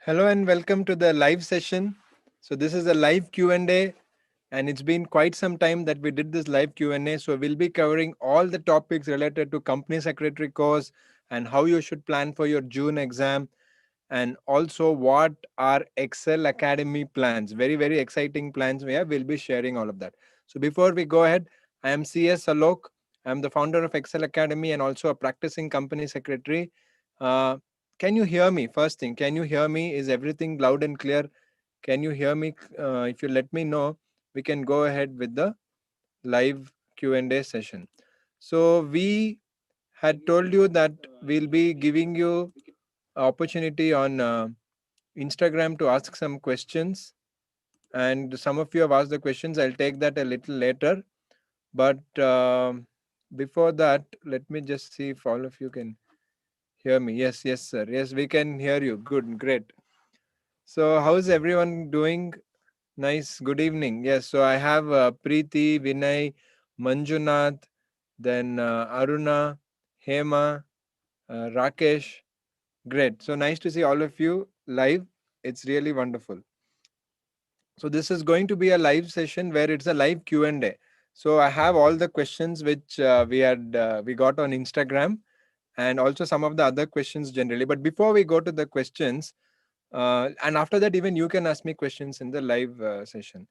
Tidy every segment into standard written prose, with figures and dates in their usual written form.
Hello and welcome to the live session. So this is a live Q&A and it's been quite some time that we did this live Q&A. So we'll be covering all the topics related to company secretary course and how you should plan for your June exam and also what are Excel Academy plans. Very exciting plans we have. We'll be sharing all of that. So before we go ahead, I am CS Alok. I'm the founder of Excel Academy and also a practicing company secretary. Uh, can you hear me? First thing, can you hear me? Is everything loud and clear? Can you hear me? If you let me know, we can go ahead with the live Q&A session. So we had told you that we'll be giving you opportunity on Instagram to ask some questions. And some of you have asked the questions. I'll take that a little later. But before that, let me just see if all of you can hear me. Yes, sir. Yes, we can hear you. Good, great. So, how's everyone doing? Nice. Good evening. Yes. So, I have Preeti, Vinay, Manjunath, then Aruna, Hema, Rakesh. Great. So, nice to see all of you live. It's really wonderful. So this is going to be a live session where it's a live Q&A. So I have all the questions which we got on Instagram and also some of the other questions generally. But before we go to the questions, and after that, even you can ask me questions in the live session.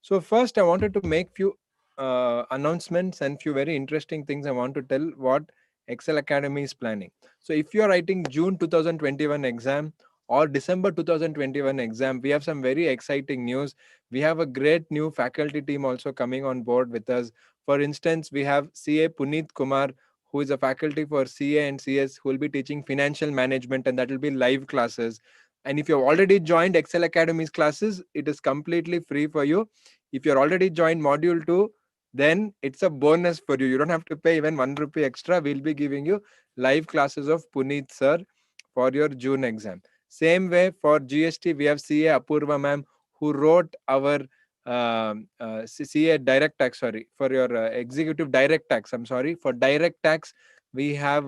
So first, I wanted to make few announcements and few very interesting things I want to tell what Excel Academy is planning. So if you are writing June 2021 exam or December 2021 exam, we have some very exciting news. We have a great new faculty team also coming on board with us. For instance, we have CA Puneet Kumar, who is a faculty for CA and CS, who will be teaching financial management, and that will be live classes. And if you've already joined Excel Academy's classes, it is completely free for you. If you're already joined module 2, then it's a bonus for you. You don't have to pay even 1 rupee extra. We'll be giving you live classes of Puneet sir for your June exam. Same way for GST, we have CA Apurva ma'am who wrote our CA direct tax, sorry, for your executive direct tax. I'm sorry, for direct tax, we have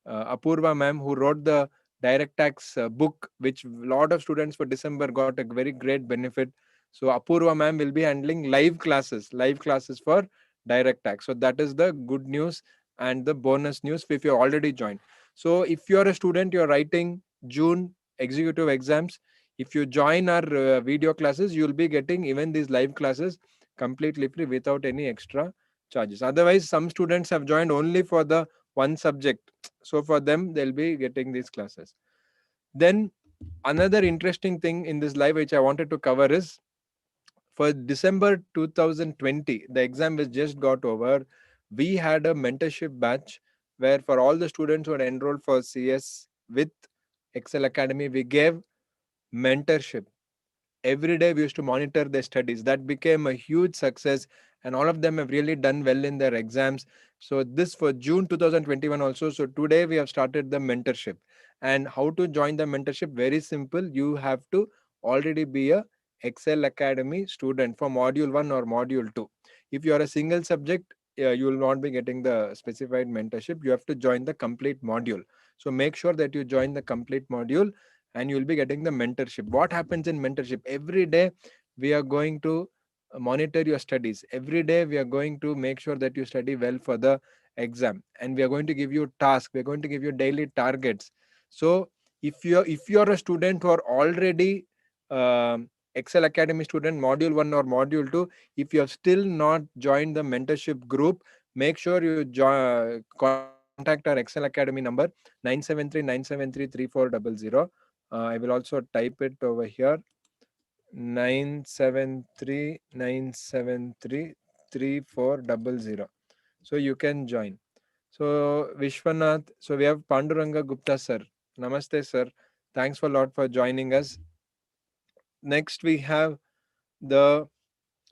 Apurva ma'am who wrote the direct tax book, which a lot of students for December got a very great benefit. So Apurva ma'am will be handling live classes for direct tax. So that is the good news and the bonus news if you already joined. So if you're a student, you're writing June executive exams, if you join our video classes, you'll be getting even these live classes completely free without any extra charges. Otherwise, some students have joined only for the one subject. So for them, they'll be getting these classes. Then another interesting thing in this live which I wanted to cover is for December 2020, the exam was just got over. We had a mentorship batch where for all the students who had enrolled for CS with Excel Academy, we gave mentorship. Every day we used to monitor their studies. That became a huge success, and all of them have really done well in their exams. So this for June 2021 also. So today we have started the mentorship. And how to join the mentorship? Very simple. You have to already be a Excel Academy student for module 1 or module 2. If you are a single subject, you will not be getting the specified mentorship. You have to join the complete module. So make sure that you join the complete module and you will be getting the mentorship. What happens in mentorship? Every day we are going to monitor your studies. Every day we are going to make sure that you study well for the exam, and we are going to give you tasks. We are going to give you daily targets. So if you're a student who are already Excel Academy student module 1 or module 2, if you have still not joined the mentorship group, make sure you contact our Excel Academy number 973 I will also type it over here: 973 So you can join. So Vishwanath, so we have Panduranga Gupta sir. Namaste sir. Thanks for a lot for joining us. Next we have the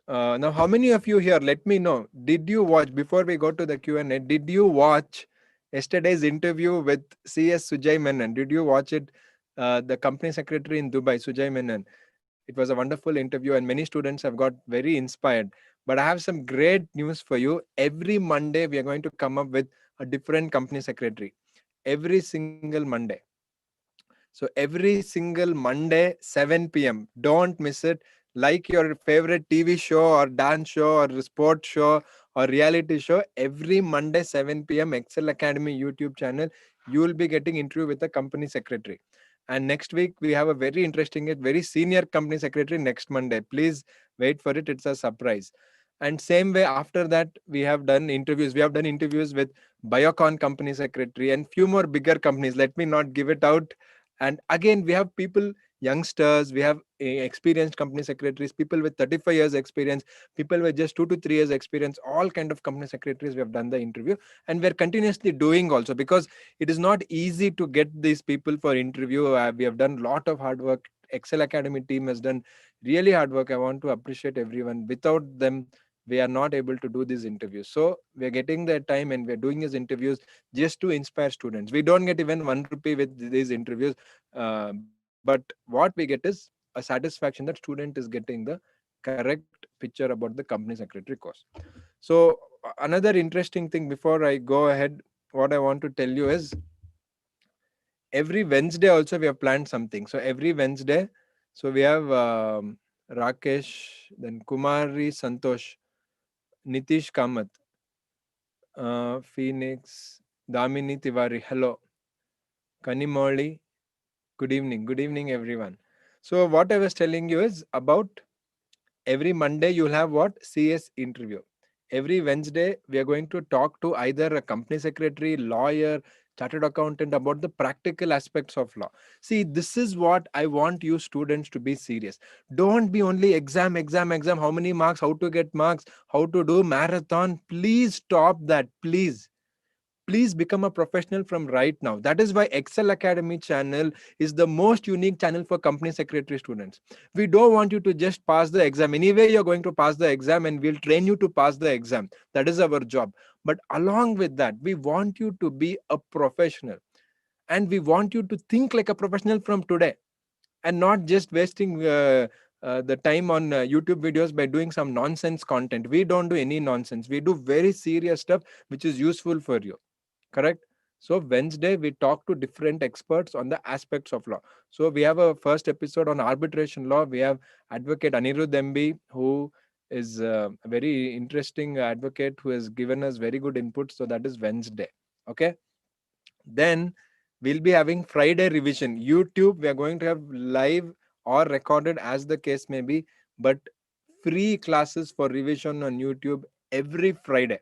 now how many of you here, let me know, did you watch, before we go to the Q&A, did you watch yesterday's interview with CS Sujay Menon? Did you watch it? The company secretary in Dubai, Sujay Menon. It was a wonderful interview and many students have got very inspired. But I have some great news for you. Every Monday we are going to come up with a different company secretary, every single Monday. So every single Monday, 7 p.m. Don't miss it. Like your favorite TV show or dance show or sports show or reality show, every Monday, 7 p.m. Excel Academy YouTube channel, you will be getting interview with the company secretary. And next week, we have a very interesting, very senior company secretary next Monday. Please wait for it. It's a surprise. And same way after that, we have done interviews. We have done interviews with Biocon company secretary and few more bigger companies. Let me not give it out. And again, we have people, youngsters, we have experienced company secretaries, people with 35 years experience, people with just 2 to 3 years experience, all kind of company secretaries. We have done the interview, and we're continuously doing also, because it is not easy to get these people for interview. We have done a lot of hard work. Excel Academy team has done really hard work. I want to appreciate everyone. Without them, we are not able to do these interviews. So we are getting the time and we're doing these interviews just to inspire students. We don't get even 1 rupee with these interviews, but what we get is a satisfaction that student is getting the correct picture about the company secretary course. So another interesting thing before I go ahead, what I want to tell you is every Wednesday also we have planned something. So every Wednesday, so we have Rakesh, then Kumari Santosh, Nitish Kamath, Phoenix, Damini Tiwari. Hello, Kanimoli. Good evening. Good evening, everyone. So what I was telling you is about every Monday you'll have what? CS interview. Every Wednesday we are going to talk to either a company secretary, lawyer, chartered accountant about the practical aspects of law. See, this is what I want you students to be serious. Don't be only exam, exam, exam, how many marks, how to get marks, how to do marathon. Please stop that. Please become a professional from right now. That is why Excel Academy channel is the most unique channel for company secretary students. We don't want you to just pass the exam. Anyway, you're going to pass the exam and we'll train you to pass the exam. That is our job. But along with that, we want you to be a professional, and we want you to think like a professional from today, and not just wasting the time on YouTube videos by doing some nonsense content. We don't do any nonsense. We do very serious stuff which is useful for you. Correct? So Wednesday we talk to different experts on the aspects of law. So we have a first episode on arbitration law. We have advocate Anirudh MB, who is a very interesting advocate who has given us very good input. So that is Wednesday. Okay. Then we'll be having Friday revision. YouTube, we are going to have live or recorded as the case may be, but free classes for revision on YouTube every Friday.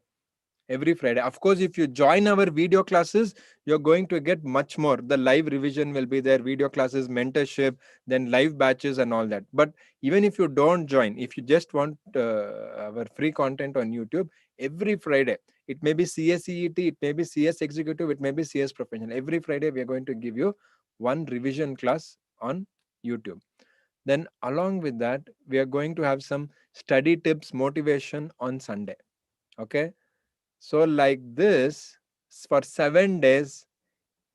Every Friday. Of course, if you join our video classes, you're going to get much more. The live revision will be there, video classes, mentorship, then live batches and all that. But even if you don't join, if you just want our free content on YouTube, every Friday, it may be CSEET, it may be CS Executive, it may be CS Professional. Every Friday, we are going to give you one revision class on YouTube. Then along with that, we are going to have some study tips, motivation on Sunday. Okay. So, like this, for 7 days,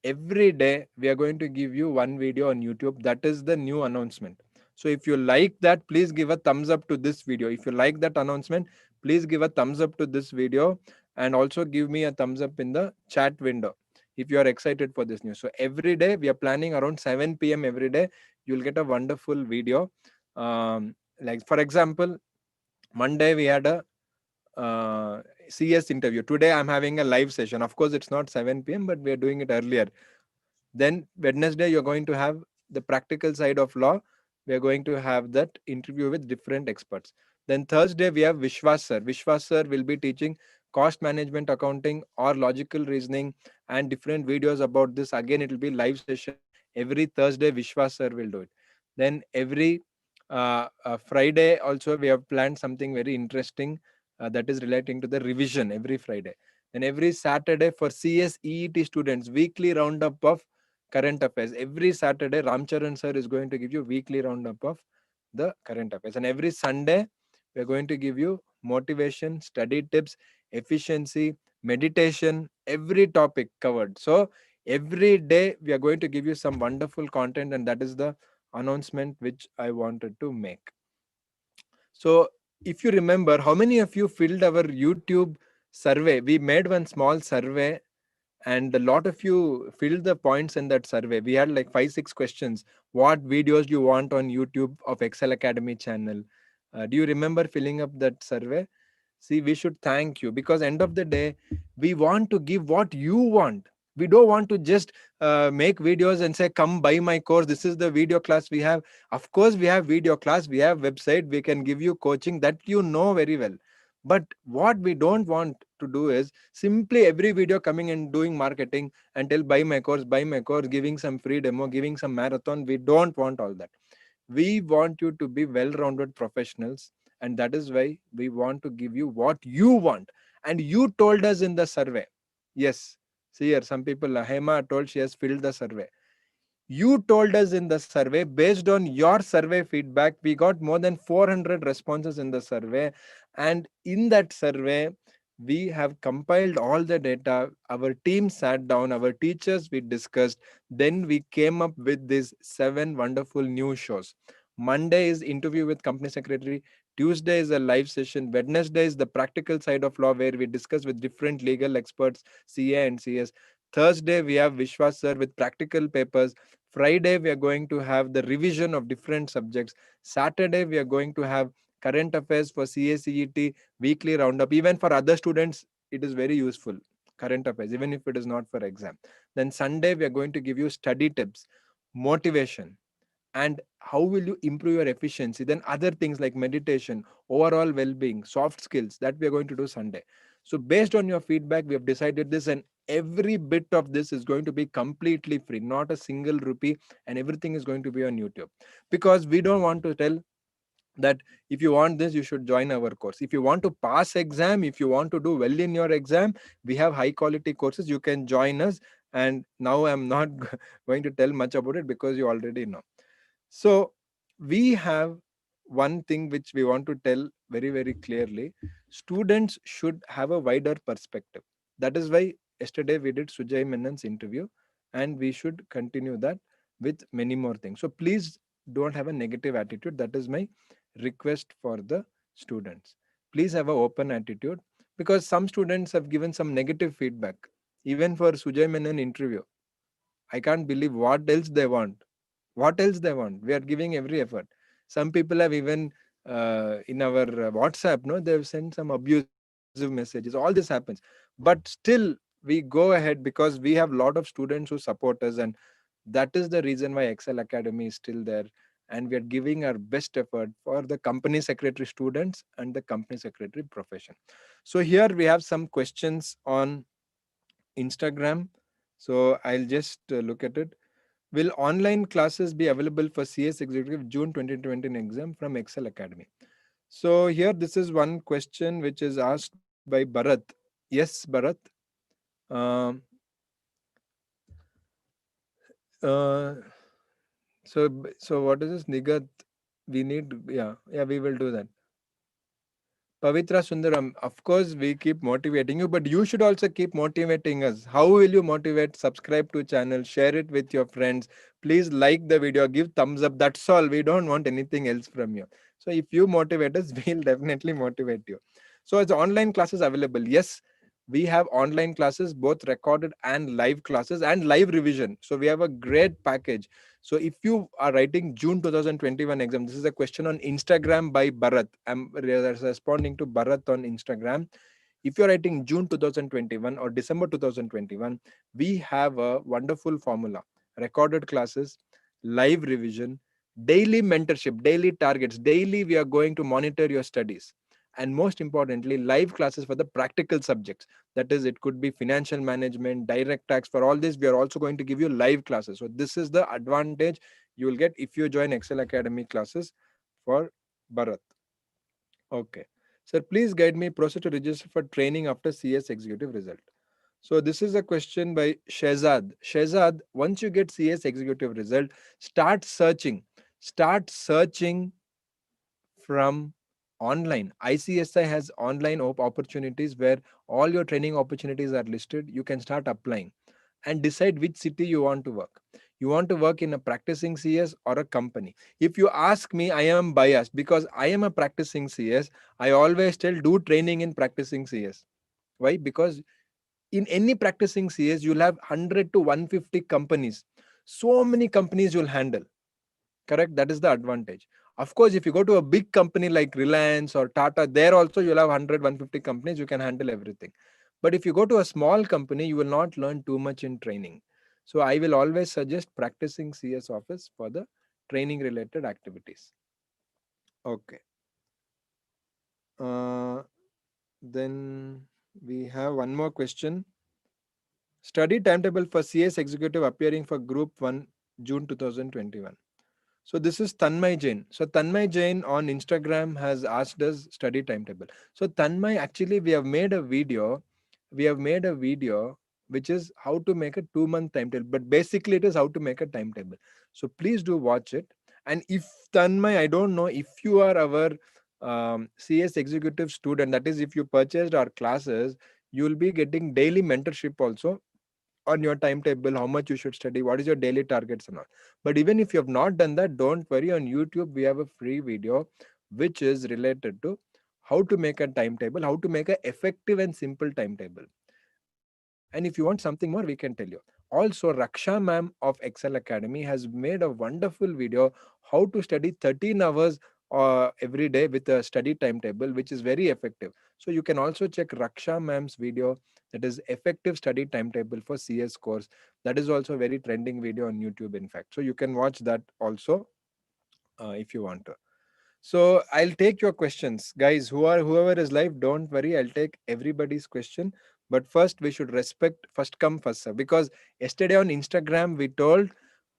every day, we are going to give you one video on YouTube. That is the new announcement. So, if you like that, please give a thumbs up to this video. If you like that announcement, please give a thumbs up to this video, and also give me a thumbs up in the chat window if you are excited for this news. So, every day, we are planning around 7 p.m. every day. You'll get a wonderful video. Like, for example, Monday, we had a CS interview. Today I'm having a live session. Of course, it's not 7 p.m., but we are doing it earlier. Then Wednesday, you're going to have the practical side of law. We are going to have that interview with different experts. Then Thursday, we have Vishwas sir. Vishwas sir will be teaching cost management accounting or logical reasoning and different videos about this. Again, it will be live session. Every Thursday, Vishwas sir will do it. Then every Friday also, we have planned something very interesting that is relating to the revision every Friday. And every Saturday for CS EET students, weekly roundup of current affairs. Every Saturday, Ramcharan sir is going to give you weekly roundup of the current affairs. And every Sunday, we're going to give you motivation, study tips, efficiency, meditation, every topic covered. So every day we are going to give you some wonderful content, and that is the announcement which I wanted to make. So if you remember, how many of you filled our YouTube survey? We made one small survey and a lot of you filled the points in that survey. We had like 5 6 questions. What videos do you want on YouTube of Excel Academy channel? Do you remember filling up that survey? See, we should thank you, because end of the day, we want to give what you want. We don't want to just make videos and say, come buy my course, this is the video class we have. Of course we have video class, we have website, we can give you coaching, that you know very well. But what we don't want to do is simply every video coming and doing marketing and tell, buy my course, giving some free demo, giving some marathon. We don't want all that. We want you to be well-rounded professionals, and that is why we want to give you what you want. And you told us in the survey. Yes, see here, some people, Hema told she has filled the survey. You told us in the survey, based on your survey feedback, we got more than 400 responses in the survey. And in that survey, we have compiled all the data. Our team sat down, our teachers, we discussed. Then we came up with these 7 wonderful new shows. Monday is interview with company secretary. Tuesday is a live session. Wednesday is the practical side of law, where we discuss with different legal experts, CA and CS. Thursday, we have Vishwas sir with practical papers. Friday, we are going to have the revision of different subjects. Saturday, we are going to have current affairs for CACET, weekly roundup. Even for other students, it is very useful. Current affairs, even if it is not for exam. Then Sunday, we are going to give you study tips, motivation, and how will you improve your efficiency. Then other things like meditation, overall well-being, soft skills, that we are going to do Sunday. So based on your feedback, we have decided this, and every bit of this is going to be completely free, not a single rupee, and everything is going to be on YouTube. Because we don't want to tell that if you want this, you should join our course. If you want to pass exam, if you want to do well in your exam, we have high quality courses, you can join us. And now I'm not going to tell much about it, because you already know. So we have one thing which we want to tell very, very clearly. Students should have a wider perspective. That is why yesterday we did Sujay Menon's interview, and we should continue that with many more things. So please don't have a negative attitude. That is my request for the students. Please have an open attitude, because some students have given some negative feedback. Even for Sujay Menon interview, I can't believe what else they want. What else they want? We are giving every effort. Some people have even in our WhatsApp, no, they've sent some abusive messages. All this happens, but still we go ahead, because we have a lot of students who support us, and that is the reason why Excel Academy is still there. And we are giving our best effort for the company secretary students and the company secretary profession. So here we have some questions on Instagram. So I'll just look at it. Will online classes be available for CS Executive June 2020 exam from Excel Academy? So here, this is one question which is asked by Bharat. Yes, Bharat. Um, uh, so what is this, Nigat? We need, yeah, we will do that. Pavitra Sundaram, of course, we keep motivating you, but you should also keep motivating us. How will you motivate? Subscribe to channel, share it with your friends. Please like the video, give thumbs up. That's all. We don't want anything else from you. So if you motivate us, we'll definitely motivate you. So it's online classes available. Yes, we have online classes, both recorded and live classes and live revision. So we have a great package. So if you are writing June 2021 exam, this is a question on Instagram by Bharat. I'm responding to Bharat on Instagram. If you're writing June 2021 or December 2021, we have a wonderful formula. Recorded classes, live revision, daily mentorship, daily targets. Daily we are going to monitor your studies. And most importantly, live classes for the practical subjects. That is, it could be financial management, direct tax. For all this, we are also going to give you live classes. So this is the advantage you will get if you join Excel Academy classes for Bharat. Okay. Sir, please guide me process to register for training after CS executive result. So this is a question by Shehzad. Shehzad, once you get CS executive result, start searching. Start searching from online. ICSI has online opportunities where all your training opportunities are listed. You can start applying and decide which city you want to work. You want to work in a practicing CS or a company. If you ask me, I am biased because I am a practicing CS. I always tell, do training in practicing CS. Why? Because In any practicing CS, you'll have 100 to 150 companies. So many companies you'll handle. Correct? That is the advantage. Of course, if you go to a big company like Reliance or Tata, there also you'll have 100, 150 companies, you can handle everything. But if you go to a small company, you will not learn too much in training. So I will always suggest practicing CS office for the training related activities. Okay. Uh, then we have one more question. Study timetable for CS executive appearing for Group 1 June 2021. So this is Tanmay Jain. So Tanmay Jain on Instagram has asked us study timetable. So Tanmay, actually we have made a video. We have made a video which is how to make a 2 month timetable. But basically it is how to make a timetable. So please do watch it. And if Tanmay, I don't know if you are our CS executive student, that is if you purchased our classes, you will be getting daily mentorship also on your timetable, how much you should study, what is your daily targets and all. But even if you have not done that, don't worry. On YouTube, we have a free video which is related to how to make a timetable, how to make an effective and simple timetable. And if you want something more, we can tell you. Also, Raksha ma'am of Excel Academy has made a wonderful video how to study 13 hours every day with a study timetable, which is very effective. So you can also check Raksha ma'am's video, that is effective study timetable for CS course. That is also a very trending video on YouTube, in fact. So you can watch that also if you want to. So I'll take your questions, guys. Whoever is live, don't worry. I'll take everybody's question. But first, we should respect first come first serve, because yesterday on Instagram we told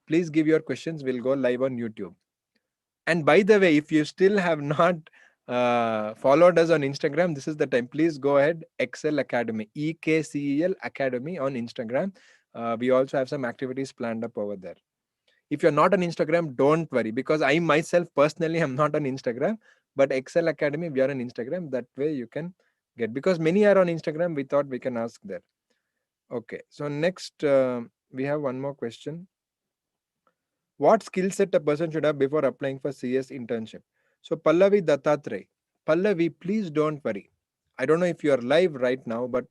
please give your questions. We'll go live on YouTube. And by the way, if you still have not followed us on Instagram, this is the time. Please go ahead. Excel Academy, EKCEL Academy on Instagram. We also have some activities planned up over there. If you're not on Instagram, don't worry, because I myself personally am not on Instagram. But Excel Academy, we are on Instagram. That way you can get, because many are on Instagram. We thought we can ask there. Okay. So next, we have one more question. What skill set a person should have before applying for CS internship? So Pallavi Dattatray. Pallavi, please don't worry. I don't know if you are live right now, but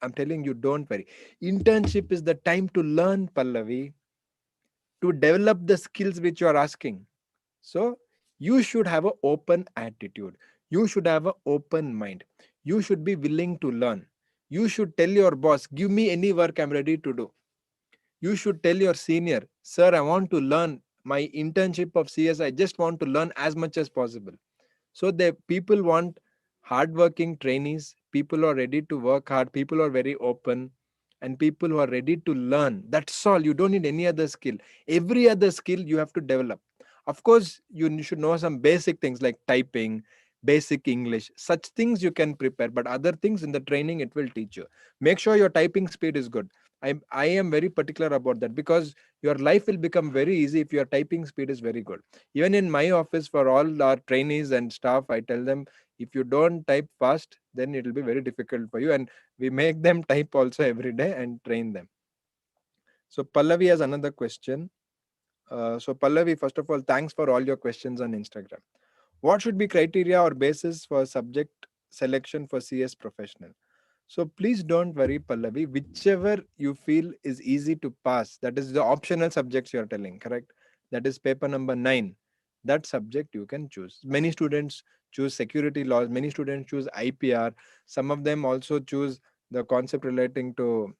I'm telling you, don't worry. Internship is the time to learn, Pallavi, to develop the skills which you are asking. So you should have an open attitude. You should have an open mind. You should be willing to learn. You should tell your boss, give me any work, I'm ready to do. You should tell your senior, sir, I want to learn my internship of CS. I just want to learn as much as possible. So the people want hardworking trainees, people who are ready to work hard, people who are very open, and people who are ready to learn. That's all. You don't need any other skill. Every other skill you have to develop. Of course, you should know some basic things like typing, basic English. Such things you can prepare, but other things in the training it will teach you. Make sure your typing speed is good. I am very particular about that, because your life will become very easy if your typing speed is very good. Even in my office, for all our trainees and staff, I tell them, if you don't type fast, then it will be very difficult for you. And we make them type also every day and train them. So Pallavi has another question. So Pallavi, first of all, thanks for all your questions on Instagram. What should be criteria or basis for subject selection for CS professional? So please don't worry, Pallavi. Whichever you feel is easy to pass, that is the optional subjects you are telling, correct? That is paper number 9. That subject you can choose. Many students choose security laws, many students choose IPR, some of them also choose the concept relating to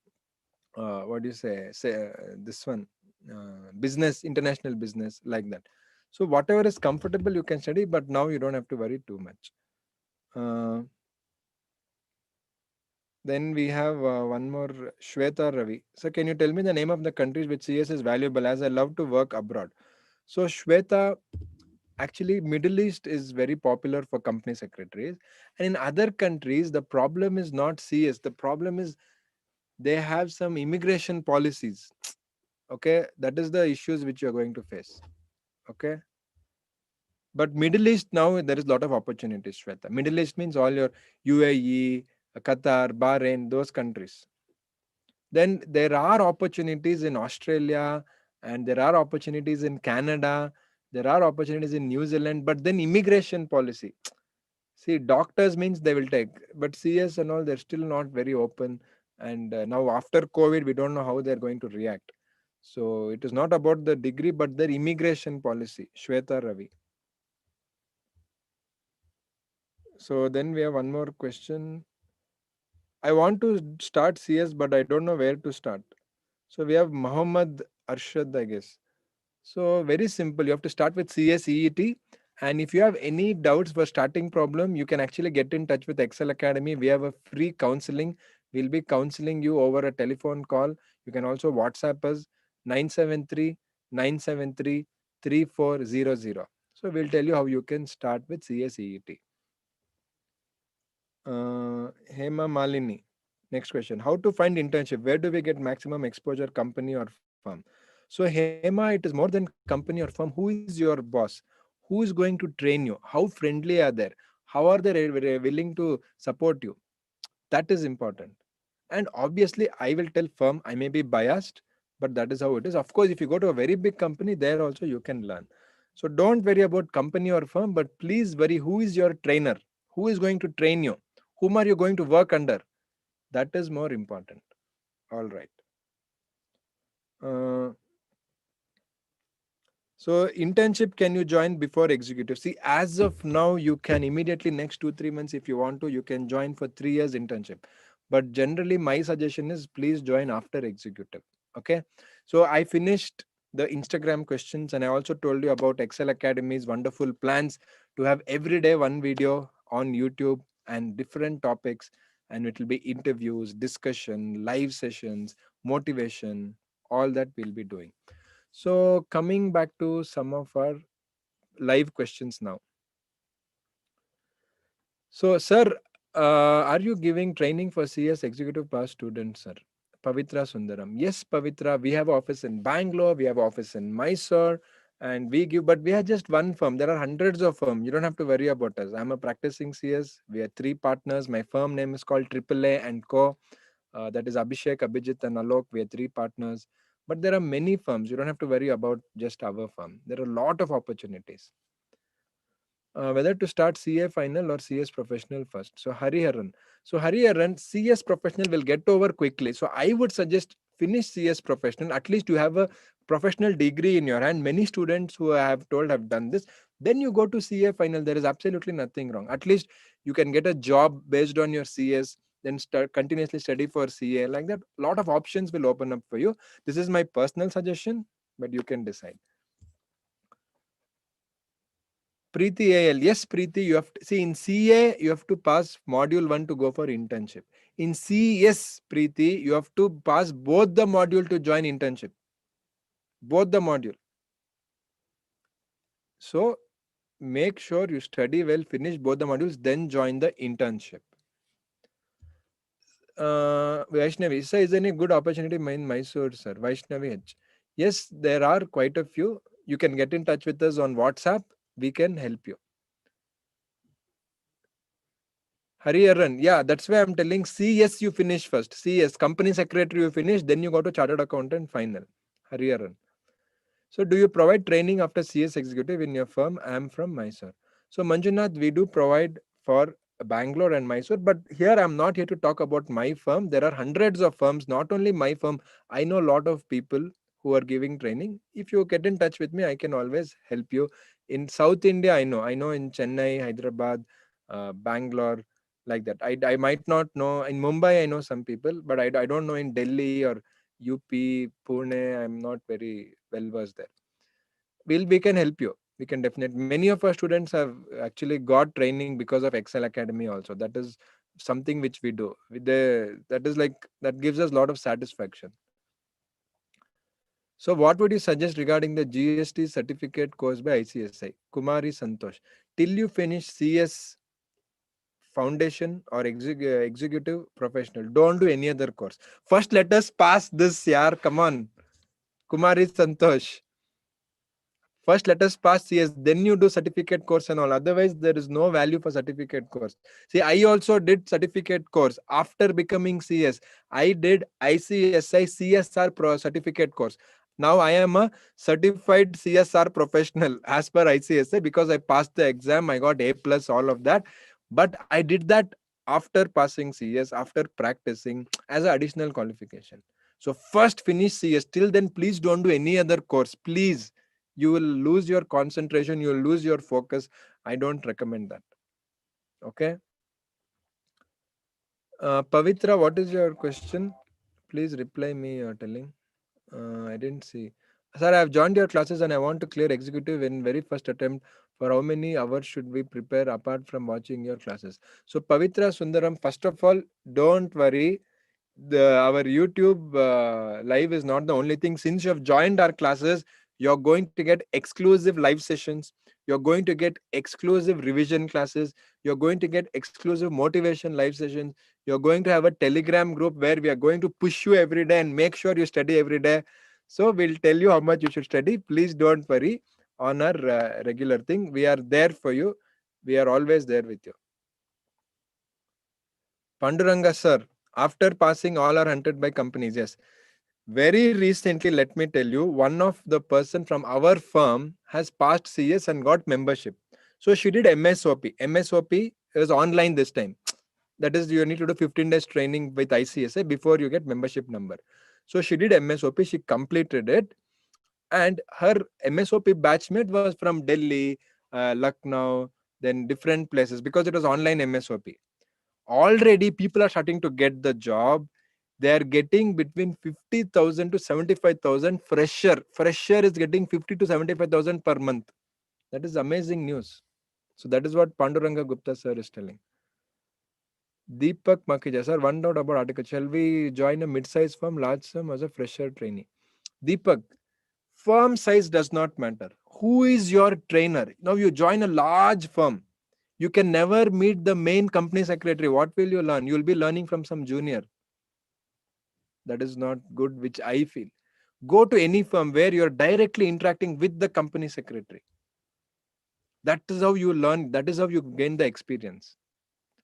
what do you say this one, business, international business, like that. So whatever is comfortable you can study, but now you don't have to worry too much. uh, Then we have one more, Shweta Ravi. So, can you tell me the name of the countries which CS is valuable, as I love to work abroad? So, Shweta, actually, Middle East is very popular for company secretaries. And in other countries, the problem is not CS. The problem is they have some immigration policies. Okay. That is the issues which you're going to face. Okay. But Middle East, now there is a lot of opportunities, Shweta. Middle East means all your UAE, Qatar, Bahrain, those countries. Then there are opportunities in Australia, and there are opportunities in Canada, there are opportunities in New Zealand, but then immigration policy. See, doctors means they will take, but CS and all, they're still not very open. And now after COVID, we don't know how they're going to react. So it is not about the degree, but their immigration policy. Shweta Ravi. So then we have one more question. I want to start CS, but I don't know where to start. So we have Muhammad Arshad, I guess. So very simple. You have to start with CS EET. And if you have any doubts for starting problem, you can actually get in touch with Excel Academy. We have a free counseling. We'll be counseling you over a telephone call. You can also WhatsApp us 973 973 3400. So we'll tell you how you can start with CS EET. Hema Malini. Next question. How to find internship? Where do we get maximum exposure, company or firm? So Hema, it is more than company or firm. Who is your boss? Who is going to train you? How friendly are they? How are they willing to support you? That is important. And obviously, I will tell firm, I may be biased, but that is how it is. Of course, if you go to a very big company, there also you can learn. So don't worry about company or firm, but please worry who is your trainer? Who is going to train you? Whom are you going to work under? That is more important. All right. Uh, So internship, can you join before executive? See, as of now, you can immediately next 2 3 months if you want to, you can join for 3 years internship. But generally, my suggestion is please join after executive. Okay. So I finished the Instagram questions and I also told you about Excel Academy's wonderful plans to have every day one video on YouTube and different topics. And it will be interviews, discussion, live sessions, motivation, all that we'll be doing. So, coming back to some of our live questions now. So, sir, are you giving training for CS Executive Pass students, sir? Pavitra Sundaram. Yes, Pavitra, we have office in Bangalore, we have office in Mysore, and we give, but we are just one firm. There are hundreds of firms. You don't have to worry about us. I'm a practicing CS. We are three partners. My firm name is called AAA and Co. That is Abhishek, Abhijit, and Alok. We are three partners. But there are many firms. You don't have to worry about just our firm. There are a lot of opportunities. Whether to start CA final or CS professional first. So Hariharan. So Hariharan, CS professional will get over quickly. So I would suggest finish CS professional. At least you have a professional degree in your hand. Many students who I have told have done this. Then you go to CA final. There is absolutely nothing wrong. At least you can get a job based on your CS. Then start continuously study for CA. Like that, a lot of options will open up for you. This is my personal suggestion, but you can decide. Preeti AL. Yes, Preeti, you have to see in CA, you have to pass module 1 to go for internship. In CS, Preeti, you have to pass both the module to join internship. Both the module. So make sure you study well, finish both the modules, then join the internship. Vaishnavi, sir, is there any good opportunity in Mysore, sir? Vaishnavi H. Yes, there are quite a few. You can get in touch with us on WhatsApp. We can help you. Hariharan, yeah, that's why I'm telling CS you finish first. CS, company secretary you finish, then you go to chartered accountant final. Hariharan. So do you provide training after CS executive in your firm? I am from Mysore. So Manjunath, we do provide for Bangalore and Mysore, but here I'm not here to talk about my firm. There are hundreds of firms, not only my firm. I know a lot of people who are giving training. If you get in touch with me, I can always help you. In South India, I know in Chennai, Hyderabad, Bangalore, like that. I might not know in Mumbai. I know some people, but I don't know in Delhi or UP, Pune. I'm not very well versed there. We can help you. We can definitely. Many of our students have actually got training because of Excel Academy. Also, that is something which we do. That is like that gives us a lot of satisfaction. So, what would you suggest regarding the GST certificate course by ICSI? Kumari Santosh. Till you finish CS foundation or executive professional, don't do any other course. First, let us pass this year. Come on, Kumari Santosh. First, let us pass CS, then you do certificate course and all. Otherwise, there is no value for certificate course. See, I also did certificate course after becoming CS. I did ICSI CSR Pro certificate course. Now I am a certified CSR professional as per ICSI because I passed the exam. I got A plus, all of that. But I did that after passing CS, after practicing as an additional qualification. So first finish CS. Till then, please don't do any other course. Please, you will lose your concentration. You will lose your focus. I don't recommend that. Okay. Pavitra, what is your question? Please reply me. You're telling. I didn't see. Sir, I have joined your classes and I want to clear executive in very first attempt. For how many hours should we prepare apart from watching your classes? So, Pavitra Sundaram, first of all, don't worry. Our YouTube live is not the only thing. Since you have joined our classes, you're going to get exclusive live sessions. You're going to get exclusive revision classes. You're going to get exclusive motivation live sessions. You're going to have a Telegram group where we are going to push you every day and make sure you study every day. So we'll tell you how much you should study. Please don't worry on our regular thing. We are there for you. We are always there with you. Panduranga sir, after passing all are hunted by companies. Yes. Very recently, let me tell you, one of the person from our firm has passed CS and got membership. So she did MSOP. MSOP is online this time. That is, you need to do 15 days training with ICSA before you get membership number. So she did MSOP. She completed it, and her MSOP batchmate was from Delhi, Lucknow, then different places because it was online MSOP. Already people are starting to get the job. They are getting between 50,000 to 75,000. Fresher is getting 50 to 75,000 per month. That is amazing news. So that is what Panduranga Gupta sir is telling. Deepak Makija sir, one doubt about article. Shall we join a mid-size firm, large firm as a fresher trainee? Deepak, firm size does not matter. Who is your trainer? Now you join a large firm. You can never meet the main company secretary. What will you learn? You'll be learning from some junior. That is not good, which I feel. Go to any firm where you're directly interacting with the company secretary. That is how you learn. That is how you gain the experience.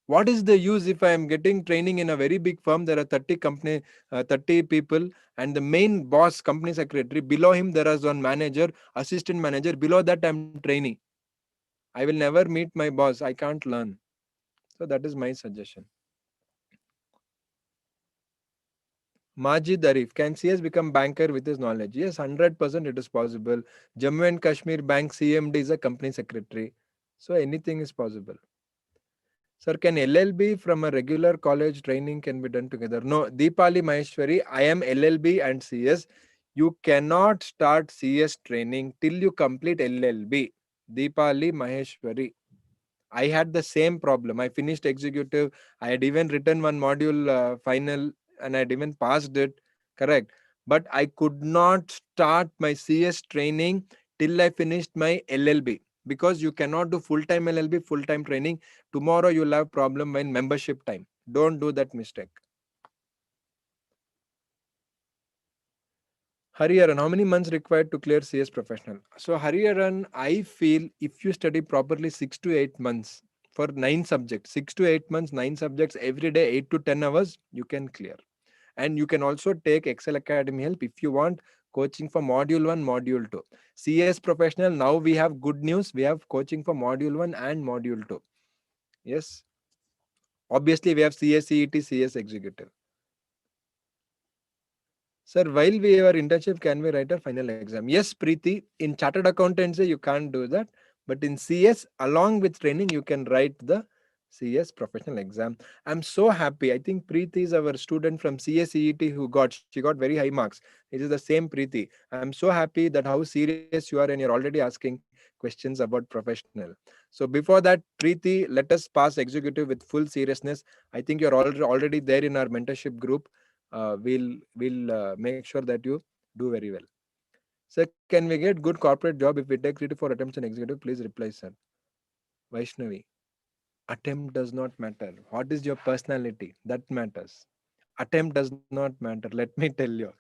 What is the use if I am getting training in a very big firm? There are 30 people, and the main boss, company secretary, below him there is one manager, assistant manager. Below that, I'm trainee. I will never meet my boss. I can't learn. So that is my suggestion. Majid Arif, can CS become banker with his knowledge? Yes, 100% it is possible. Jammu and Kashmir Bank CMD is a company secretary. So anything is possible. Sir, can LLB from a regular college training can be done together? No, Deepali Maheshwari, I am LLB and CS. You cannot start CS training till you complete LLB. Deepali Maheshwari. I had the same problem. I finished executive. I had even written one module final and I had even passed it. Correct. But I could not start my CS training till I finished my LLB because you cannot do full time LLB, full time training. Tomorrow you'll have problem when membership time. Don't do that mistake. Hariharan, how many months required to clear CS professional? So Hariharan, I feel if you study properly 6 to 8 months for 9 subjects, 6 to 8 months, 9 subjects every day, 8 to 10 hours, you can clear. And you can also take Excel Academy help if you want coaching for module 1, module 2. CS professional, now we have good news. We have coaching for module 1 and module 2. Yes. Obviously, we have CS CET, CS executive. Sir, while we are internship, can we write a final exam? Yes, Preeti. In chartered accountancy, you can't do that. But in CS, along with training, you can write the CS professional exam. I'm so happy. I think Preeti is our student from CSEET who she got very high marks. It is the same Preeti. I'm so happy that how serious you are and you're already asking questions about professional. So before that, Preeti, let us pass executive with full seriousness. I think you're already there in our mentorship group. We'll make sure that you do very well. Sir, can we get good corporate job if we take 3 to 4 attempts in executive? Please reply, sir. Vaishnavi, attempt does not matter. What is your personality? That matters. Attempt does not matter. Let me tell you.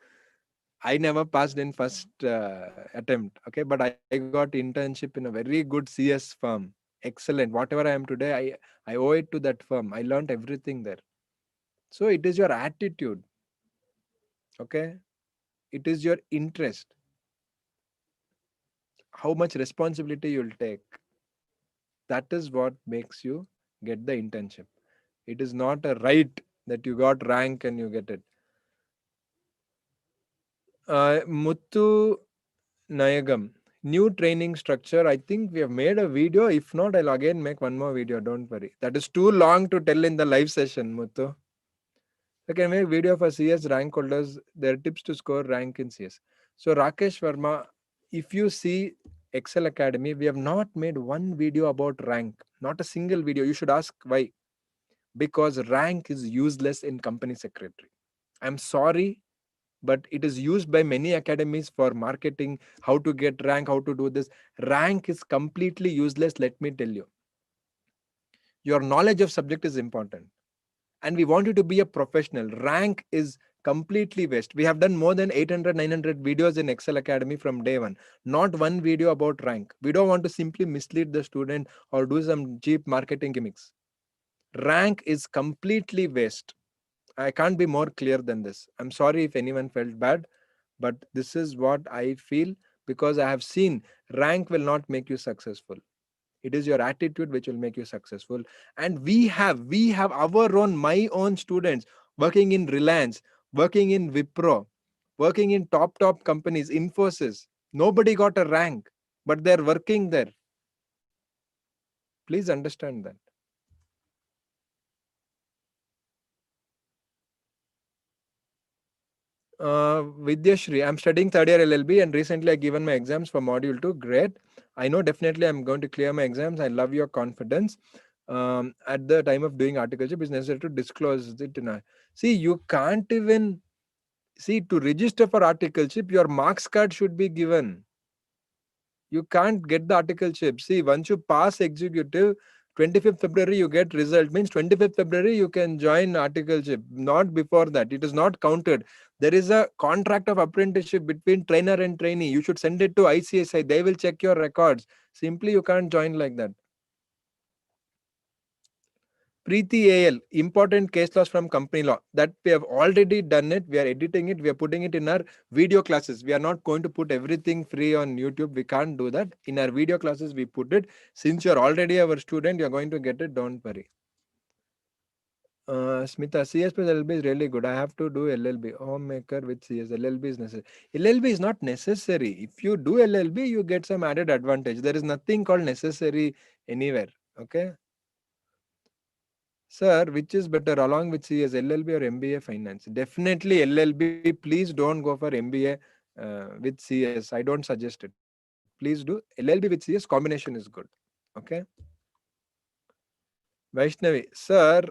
I never passed in first attempt. Okay, but I got internship in a very good CS firm. Excellent. Whatever I am today, I owe it to that firm. I learned everything there. So it is your attitude. Okay, it is your interest. How much responsibility you'll take. That is what makes you get the internship. It is not a right that you got rank and you get it. Muthu Nayagam, new training structure. I think we have made a video. If not, I'll again make one more video. Don't worry. That is too long to tell in the live session, Muthu. I can make video for CS rank holders. Their tips to score rank in CS. So Rakesh Verma, if you see Excel Academy, we have not made one video about rank. Not a single video. You should ask why. Because rank is useless in company secretary. I'm sorry, but it is used by many academies for marketing, how to get rank, how to do this. Rank is completely useless, let me tell you. Your knowledge of subject is important, and we want you to be a professional. Rank is completely waste. We have done more than 800 900 videos in Excel Academy from day one. Not one video about rank. We don't want to simply mislead the student or do some cheap marketing gimmicks. Rank is completely waste. I can't be more clear than this. I'm sorry if anyone felt bad, but this is what I feel, because I have seen rank will not make you successful. It is your attitude which will make you successful. And we have our own, my own students working in Reliance, working in Wipro, working in top companies, Infosys. Nobody got a rank, but they're working there. Please understand that. Vidyashri, I'm studying third year LLB and recently I given my exams for module 2. Great. I know definitely I'm going to clear my exams. I love your confidence. At the time of doing articleship, it's necessary to disclose it. See, you can't even see to register for articleship, your marks card should be given. You can't get the articleship. See, once you pass executive, 25th February you get result, means 25th February you can join articleship, not before that. It is not counted. There is a contract of apprenticeship between trainer and trainee. You should send it to ICSI. They will check your records. Simply you can't join like that. Preeti AL, important case laws from company law. That we have already done it. We are editing it. We are putting it in our video classes. We are not going to put everything free on YouTube. We can't do that. In our video classes, we put it. Since you're already our student, you're going to get it. Don't worry. Smita, CS plus LLB is really good. I have to do LLB. Homemaker with CS. LLB is necessary. LLB is not necessary. If you do LLB, you get some added advantage. There is nothing called necessary anywhere. Okay. Sir, which is better along with CS, LLB or MBA finance? Definitely LLB. Please don't go for MBA with CS. I don't suggest it. Please do LLB with CS. Combination is good. Okay. Vaishnavi, sir,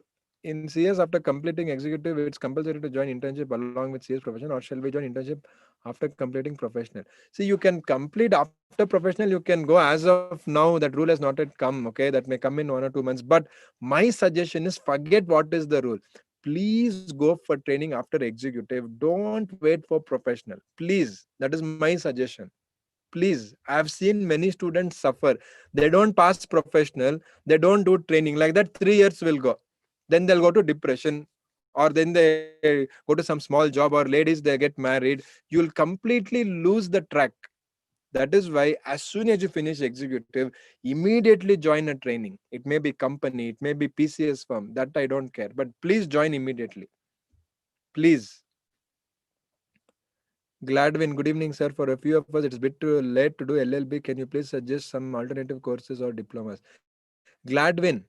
in CS after completing executive, it's compulsory to join internship along with CS professional, or shall we join internship after completing professional? See, you can complete after professional, you can go. As of now, that rule has not yet come. Okay, that may come in 1 or 2 months. But my suggestion is forget what is the rule. Please go for training after executive. Don't wait for professional. Please, that is my suggestion. Please, I have seen many students suffer. They don't pass professional, they don't do training. Like that, 3 years will go. Then they'll go to depression, or then they go to some small job, or ladies they get married. You'll completely lose the track. That is why, as soon as you finish executive, immediately join a training. It may be company, it may be PCS firm, that I don't care. But please join immediately. Please. Gladwin, good evening, sir. For a few of us, it's a bit too late to do LLB. Can you please suggest some alternative courses or diplomas? Gladwin,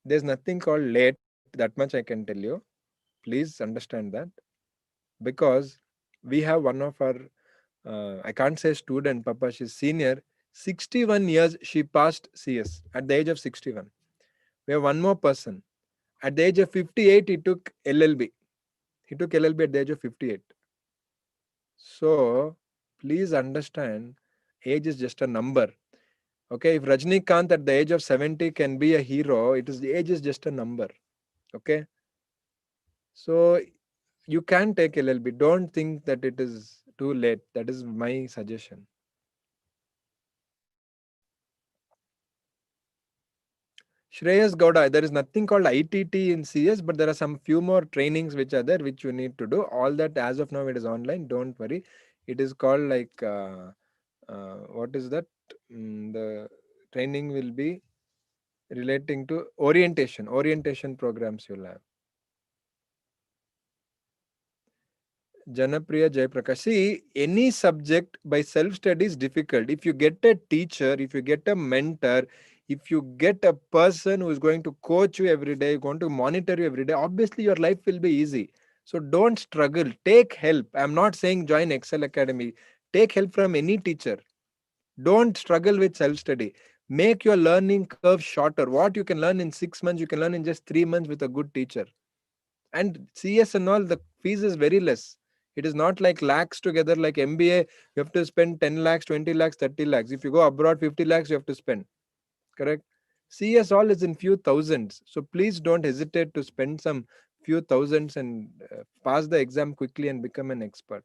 there's nothing called late. That much I can tell you. Please understand that, because we have one of our, I can't say student, Papa, she's senior. 61 years she passed CS at the age of 61. We have one more person. At the age of 58, he took LLB. He took LLB at the age of 58. So please understand, age is just a number. Okay, if Rajnikant at the age of 70 can be a hero, it is the age is just a number. Okay, so you can take LLB. Don't think that it is too late. That is my suggestion. Shreyas Gowda, there is nothing called ITT in CS, but there are some few more trainings which are there which you need to do. All that as of now it is online. Don't worry. It is called like what is that? The training will be relating to orientation programs you'll have. Janapriya Jaiprakash. See, any subject by self study is difficult. If you get a teacher, if you get a mentor, if you get a person who is going to coach you every day, going to monitor you every day, obviously your life will be easy. So don't struggle. Take help. I'm not saying join Excel Academy. Take help from any teacher. Don't struggle with self study. Make your learning curve shorter. What you can learn in 6 months, you can learn in just 3 months with a good teacher. And CS and all, the fees is very less. It is not like lakhs together like MBA. You have to spend 10 lakhs, 20 lakhs, 30 lakhs. If you go abroad, 50 lakhs you have to spend. Correct? CS all is in few thousands. So please don't hesitate to spend some few thousands and pass the exam quickly and become an expert.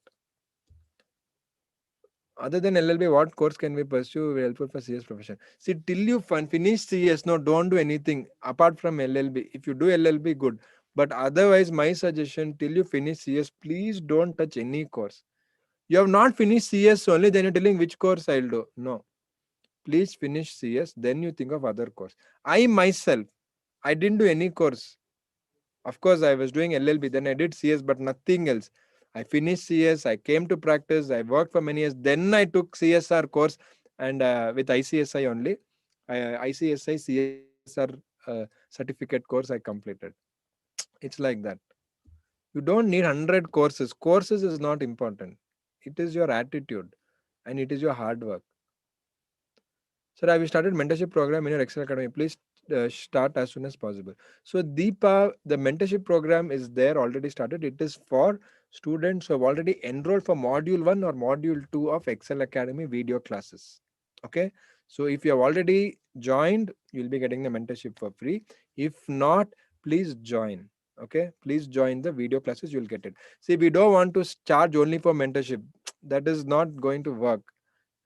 Other than LLB, what course can we pursue helpful for CS profession? See, till you finish CS, no, don't do anything apart from LLB. If you do LLB, good. But otherwise, my suggestion, till you finish CS, please don't touch any course. You have not finished CS only, then you're telling which course I'll do. No. Please finish CS, then you think of other course. I myself, I didn't do any course. Of course, I was doing LLB, then I did CS, but nothing else. I finished CS, I came to practice, I worked for many years. Then I took CSR course and with ICSI only. ICSI CSR certificate course I completed. It's like that. You don't need 100 courses. Courses is not important. It is your attitude and it is your hard work. Sir, have you started mentorship program in your Excel Academy? Please start as soon as possible. So Deepa, the mentorship program is there already started. It is for students who have already enrolled for module 1 or module 2 of Excel Academy video classes. Okay. So if you have already joined, you'll be getting the mentorship for free. If not, please join. Okay. Please join the video classes. You'll get it. See, we don't want to charge only for mentorship. That is not going to work.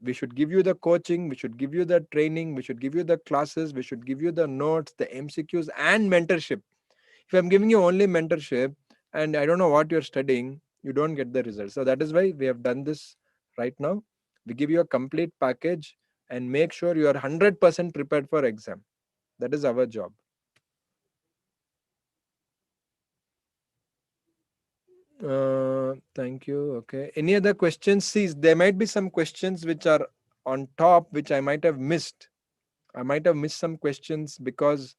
We should give you the coaching, we should give you the training, we should give you the classes, we should give you the notes, the MCQs and mentorship. If I'm giving you only mentorship and I don't know what you're studying, you don't get the results. So that is why we have done this right now. We give you a complete package and make sure you are 100% prepared for exam. That is our job. Thank you. Okay. Any other questions? See, there might be some questions which are on top which I might have missed. I might have missed some questions because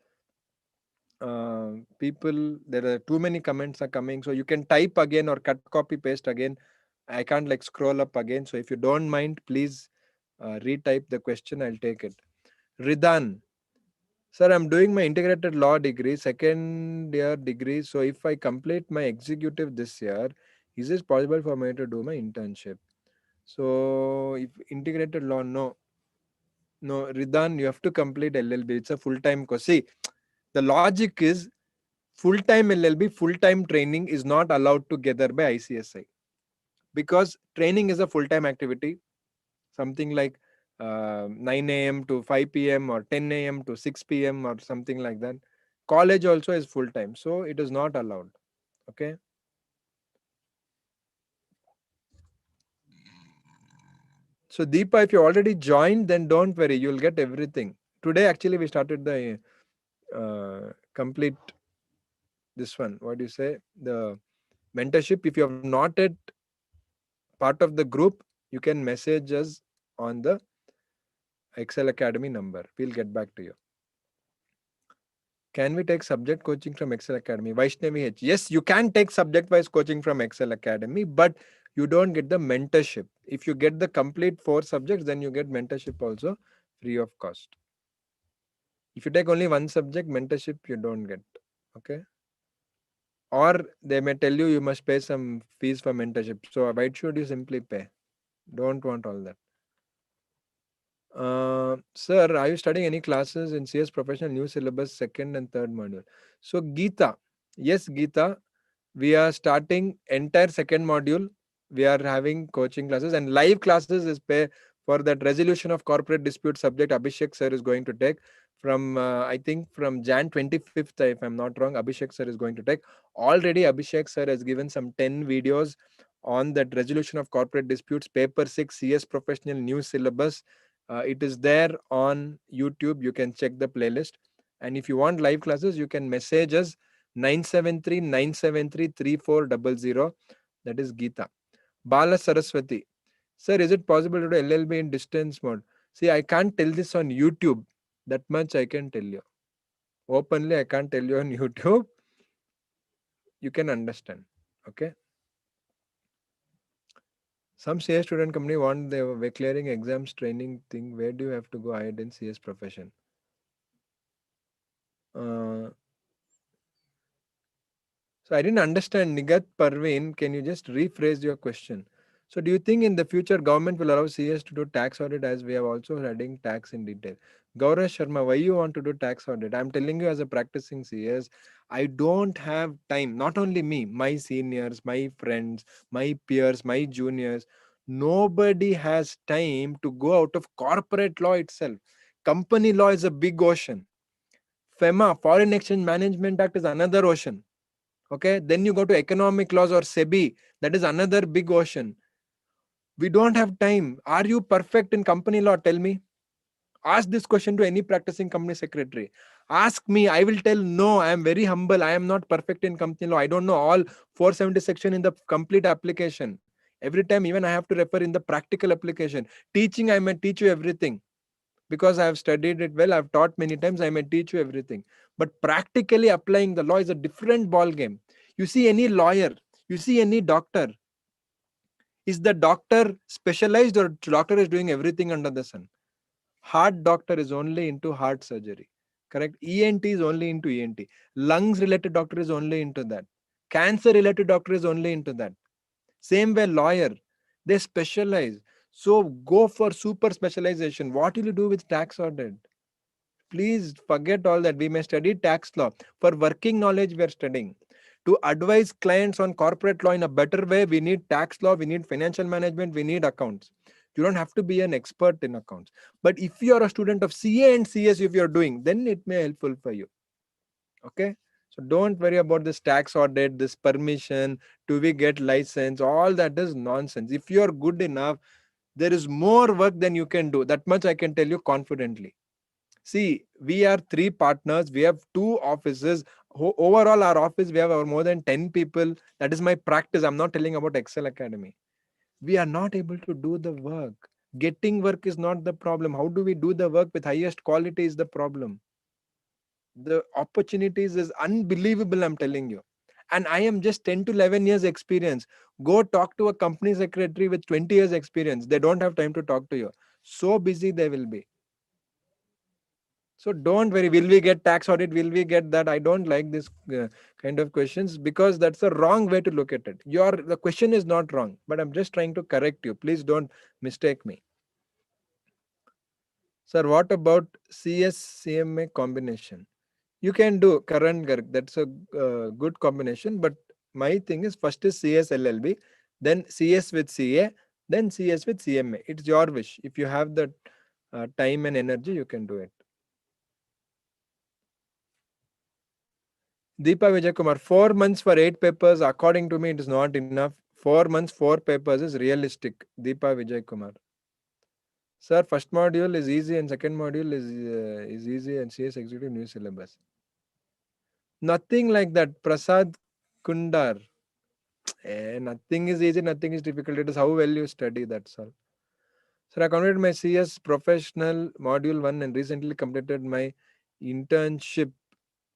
people, there are too many comments are coming. So you can type again or cut, copy, paste again. I can't like scroll up again. So if you don't mind, please retype the question. I'll take it. Ridan, sir, I'm doing my integrated law degree, second year degree. So if I complete my executive this year, is it possible for me to do my internship? So if integrated law, no. No, Ridan, you have to complete LLB. It's a full-time course. See, the logic is full-time LLB, full-time training is not allowed together by ICSI because training is a full-time activity, something like 9 a.m. to 5 p.m. or 10 a.m. to 6 p.m. or something like that. College also is full-time, so it is not allowed. Okay. So Deepa, if you already joined, then don't worry, you'll get everything. Today, actually, we started the complete this one. What do you say? The mentorship. If you have not yet part of the group, you can message us on the Excel Academy number. We'll get back to you. Can we take subject coaching from Excel Academy? Vaishnavi H. Yes, you can take subject wise coaching from Excel Academy, but you don't get the mentorship. If you get the complete 4 subjects, then you get mentorship also free of cost. If you take only one subject, mentorship you don't get. Okay. Or they may tell you must pay some fees for mentorship. So why should you simply pay? Don't want all that. Sir, are you studying any classes in CS Professional New Syllabus second and third module? So Geeta, yes, Geeta, we are starting entire second module. We are having coaching classes and live classes is pay for that resolution of corporate dispute subject. Abhishek sir is going to take from I think from Jan 25th, if I'm not wrong. Abhishek sir is going to take. Already Abhishek sir has given some 10 videos on that resolution of corporate disputes, paper 6 CS Professional New Syllabus. It is there on YouTube. You can check the playlist. And if you want live classes, you can message us 973-973-3400. That is Geeta. Bala Saraswati. Sir, is it possible to do LLB in distance mode? See, I can't tell this on YouTube. That much I can tell you. Openly, I can't tell you on YouTube. You can understand. Okay. Some CS student company want they were clearing exams training thing. Where do you have to go ahead in CS profession? Uh, So I didn't understand, Nigat Parveen. Can you just rephrase your question? So do you think in the future government will allow CS to do tax audit as we have also studying tax in detail? Gaurav Sharma, why you want to do tax audit? I'm telling you as a practicing CS, I don't have time. Not only me, my seniors, my friends, my peers, my juniors. Nobody has time to go out of corporate law itself. Company law is a big ocean. FEMA, Foreign Exchange Management Act, is another ocean. Okay, then you go to economic laws or SEBI, that is another big ocean. We don't have time. Are you perfect in company law? Tell me. Ask this question to any practicing company secretary. Ask me, I will tell no. I am very humble. I am not perfect in company law. I don't know all 470 section in the complete application. Every time, even I have to refer in the practical application. Teaching, I may teach you everything because I have studied it well. I've taught many times. I may teach you everything. But practically applying the law is a different ball game. You see any lawyer, you see any doctor. Is the doctor specialized or doctor is doing everything under the sun? Heart doctor is only into heart surgery. Correct? ENT is only into ENT. Lungs related doctor is only into that. Cancer related doctor is only into that. Same way lawyer. They specialize. So go for super specialization. What will you do with tax audit? Please forget all that. We may study tax law. For working knowledge, we are studying. To advise clients on corporate law in a better way, we need tax law, we need financial management, we need accounts. You don't have to be an expert in accounts. But if you are a student of CA and CS, if you're doing, then it may helpful for you. Okay. So don't worry about this tax audit, this permission, do we get license, all that is nonsense. If you're good enough, there is more work than you can do. That much I can tell you confidently. See, we are three partners. We have two offices. Overall, our office, we have more than 10 people. That is my practice. I'm not telling about Excel Academy. We are not able to do the work. Getting work is not the problem. How do we do the work with highest quality is the problem. The opportunities is unbelievable, I'm telling you. And I am just 10 to 11 years experience. Go talk to a company secretary with 20 years experience. They don't have time to talk to you. So busy they will be. So don't worry, will we get tax audit? Will we get that? I don't like this kind of questions because that's the wrong way to look at it. The question is not wrong, but I'm just trying to correct you. Please don't mistake me. Sir, what about CS CMA combination? You can do current Garg. That's a good combination. But my thing is first is CS LLB, then CS with CA, then CS with CMA. It's your wish. If you have the time and energy, you can do it. Deepa Vijay Kumar, 4 months for 8 papers. According to me, it is not enough. 4 months, 4 papers is realistic. Deepa Vijay Kumar. Sir, first module is easy and second module is easy and CS executive new syllabus. Nothing like that. Prasad Kundar. Nothing is easy, nothing is difficult. It is how well you study, that's all. Sir, I completed my CS professional module 1 and recently completed my internship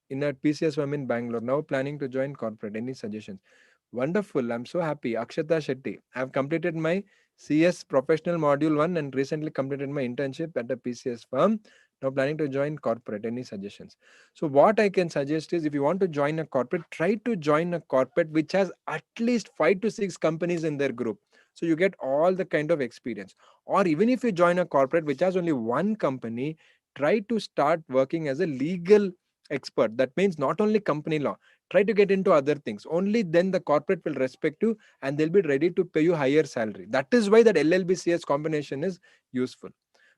in a PCS firm in Bangalore. Now planning to join corporate. Any suggestions? Wonderful. I'm so happy. Akshata Shetty. I have completed my CS professional module 1 and recently completed my internship at a PCS firm. Now planning to join corporate. Any suggestions? So what I can suggest is if you want to join a corporate, try to join a corporate which has at least 5 to 6 companies in their group. So you get all the kind of experience. Or even if you join a corporate which has only one company, try to start working as a legal expert. That means not only company law, try to get into other things. Only then the corporate will respect you and they'll be ready to pay you higher salary. That is why that LLB-CS combination is useful.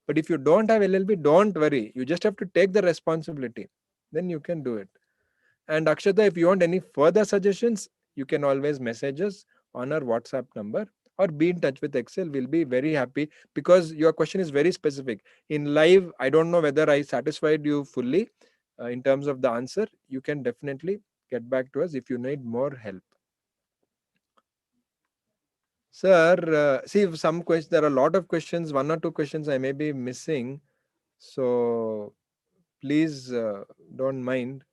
But if you don't have LLB, don't worry. You just have to take the responsibility. Then you can do it. And Akshata, if you want any further suggestions, you can always message us on our WhatsApp number or be in touch with Excel. We'll be very happy because your question is very specific. In live, I don't know whether I satisfied you fully. in terms of the answer, you can definitely get back to us if you need more help. Sir, see some questions. There are a lot of questions. One or two questions I may be missing. So please don't mind.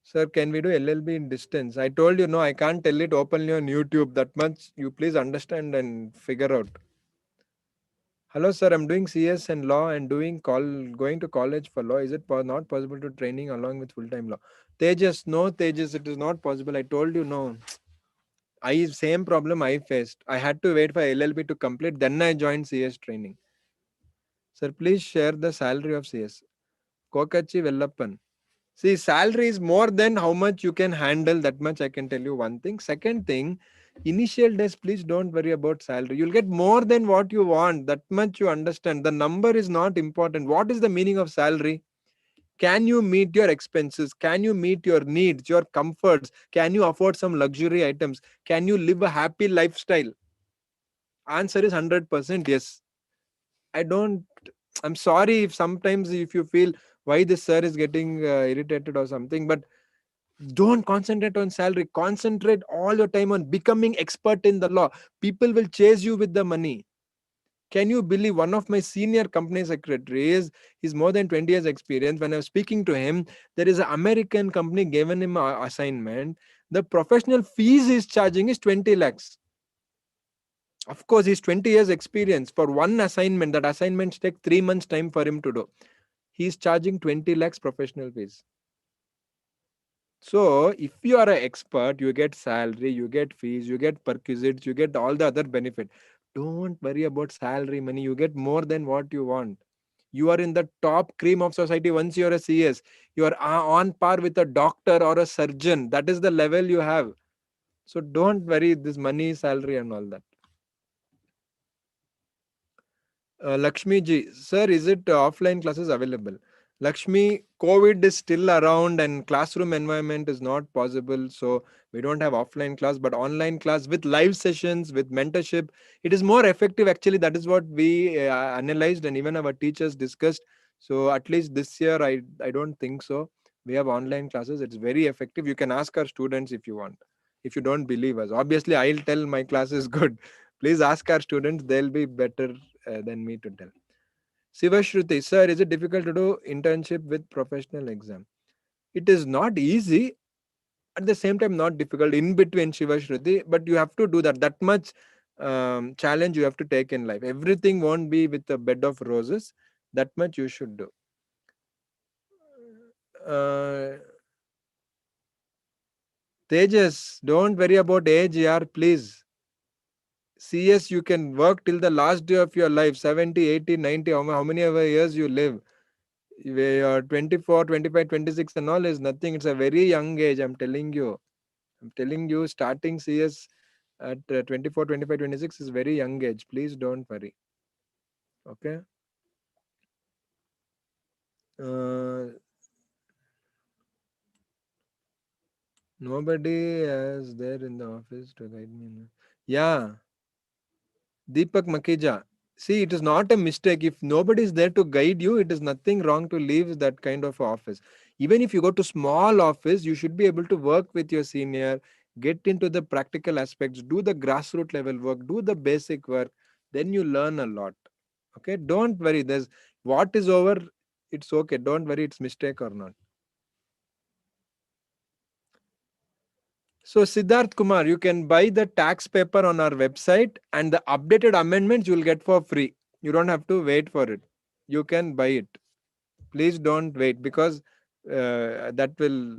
Sir, can we do LLB in distance? I told you no, I can't tell it openly on YouTube. That much you please understand and figure out. Hello, sir. I'm doing CS and law and going to college for law. Is it not possible to training along with full time law? Tejas, no, Tejas, it is not possible. I told you no. I same problem I faced. I had to wait for LLB to complete. Then I joined CS training. Sir, please share the salary of CS. Kokachi Vellappan. See, salary is more than how much you can handle. That much I can tell you one thing. Second thing, initial days, please don't worry about salary. You'll get more than what you want. That much you understand. The number is not important. What is the meaning of salary? Can you meet your expenses? Can you meet your needs, your comforts? Can you afford some luxury items? Can you live a happy lifestyle? Answer is 100% yes. I don't. I'm sorry if sometimes if you feel why this sir is getting irritated or something, but don't concentrate on salary. Concentrate all your time on becoming expert in the law. People will chase you with the money. Can you believe one of my senior company secretaries, he's more than 20 years experience. When I was speaking to him, there is an American company given him an assignment. The professional fees he's charging is 20 lakhs. Of course, he's 20 years experience for one assignment. That assignments take 3 months time for him to do. He's charging 20 lakhs professional fees. So if you are an expert, you get salary, you get fees, you get perquisites, you get all the other benefit. Don't worry about salary money. You get more than what you want. You are in the top cream of society once you are a CS. You are on par with a doctor or a surgeon. That is the level you have. So don't worry this money, salary and all that. Lakshmi ji, sir, is it offline classes available? Lakshmi, COVID is still around and classroom environment is not possible. So we don't have offline class, but online class with live sessions, with mentorship, it is more effective. Actually, that is what we analyzed and even our teachers discussed. So at least this year, I don't think so. We have online classes. It's very effective. You can ask our students if you want. If you don't believe us, obviously I'll tell my class is good. Please ask our students; they'll be better than me to tell. Sivashruti, sir, is it difficult to do internship with professional exam? It is not easy, at the same time not difficult in between Shivashruti, but you have to do that. That much challenge you have to take in life. Everything won't be with a bed of roses. That much you should do. Uh, Tejas, don't worry about age, yaar, please. CS, you can work till the last day of your life, 70, 80, 90, how many ever years you live. Your 24, 25, 26 and all is nothing. It's a very young age, I'm telling you. I'm telling you, starting CS at 24, 25, 26 is very young age. Please don't worry. Okay. Uh, Nobody is there in the office to guide me. Yeah. Deepak Makija. See, it is not a mistake. If nobody is there to guide you, it is nothing wrong to leave that kind of office. Even if you go to small office, you should be able to work with your senior, get into the practical aspects, do the grassroots level work, do the basic work. Then you learn a lot. Okay, don't worry. There's what is over. It's okay. Don't worry. It's mistake or not. So, Siddharth Kumar, you can buy the tax paper on our website and the updated amendments you will get for free. You don't have to wait for it. You can buy it. Please don't wait because that will